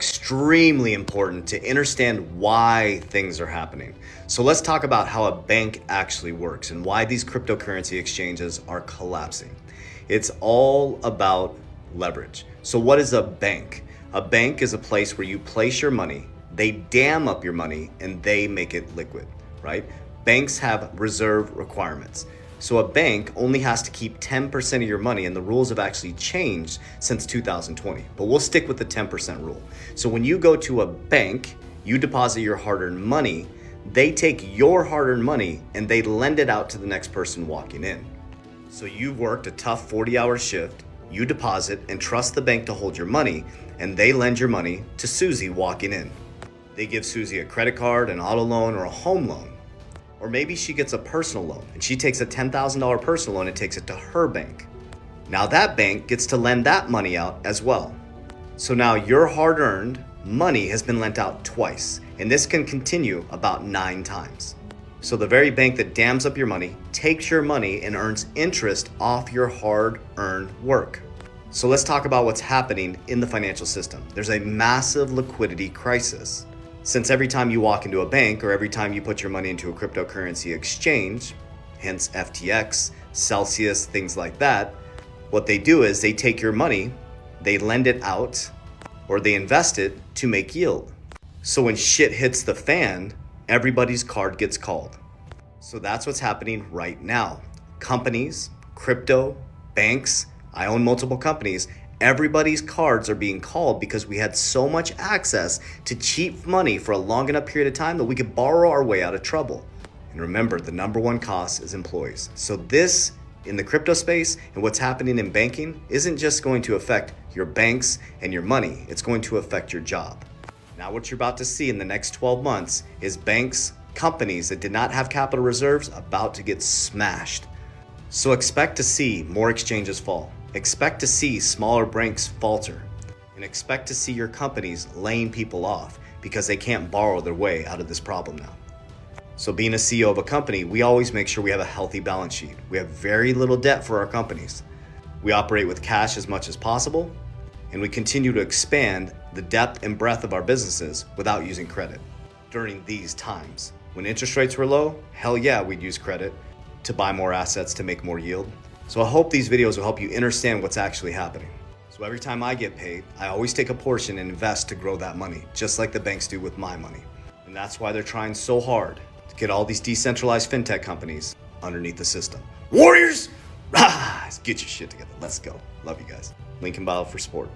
extremely important to understand why things are happening. So let's talk about how a bank actually works and why these cryptocurrency exchanges are collapsing. It's all about leverage. So what is a bank? A bank is a place where you place your money, they dam up your money, and they make it liquid, right? Banks have reserve requirements. So a bank only has to keep 10% of your money, and the rules have actually changed since 2020, but we'll stick with the 10% rule. So when you go to a bank, you deposit your hard-earned money, they take your hard-earned money and they lend it out to the next person walking in. So you've worked a tough 40-hour shift, you deposit and trust the bank to hold your money, and they lend your money to Susie walking in. They give Susie a credit card, an auto loan, or a home loan. Or maybe she gets a personal loan and she takes a $10,000 personal loan and takes it to her bank. Now that bank gets to lend that money out as well. So now your hard-earned money has been lent out twice, and this can continue about 9 times. So the very bank that dams up your money takes your money and earns interest off your hard-earned work. So let's talk about what's happening in the financial system. There's a massive liquidity crisis. Since every time you walk into a bank or every time you put your money into a cryptocurrency exchange, hence FTX, Celsius, things like that, what they do is they take your money, they lend it out, or they invest it to make yield. So when shit hits the fan, everybody's card gets called. So that's what's happening right now. Companies, crypto, banks, I own multiple companies, everybody's cards are being called because we had so much access to cheap money for a long enough period of time that we could borrow our way out of trouble. And remember, the number one cost is employees. So this, in the crypto space and what's happening in banking, isn't just going to affect your banks and your money, it's going to affect your job. Now what you're about to see in the next 12 months is banks, companies that did not have capital reserves about to get smashed. So expect to see more exchanges fall. Expect to see smaller banks falter, and expect to see your companies laying people off because they can't borrow their way out of this problem now. So being a CEO of a company, we always make sure we have a healthy balance sheet. We have very little debt for our companies. We operate with cash as much as possible, and we continue to expand the depth and breadth of our businesses without using credit. During these times, when interest rates were low, hell yeah, we'd use credit to buy more assets to make more yield. So I hope these videos will help you understand what's actually happening. So every time I get paid, I always take a portion and invest to grow that money, just like the banks do with my money. And that's why they're trying so hard to get all these decentralized fintech companies underneath the system. Warriors, rise! Get your shit together. Let's go. Love you guys. Link in bio for support.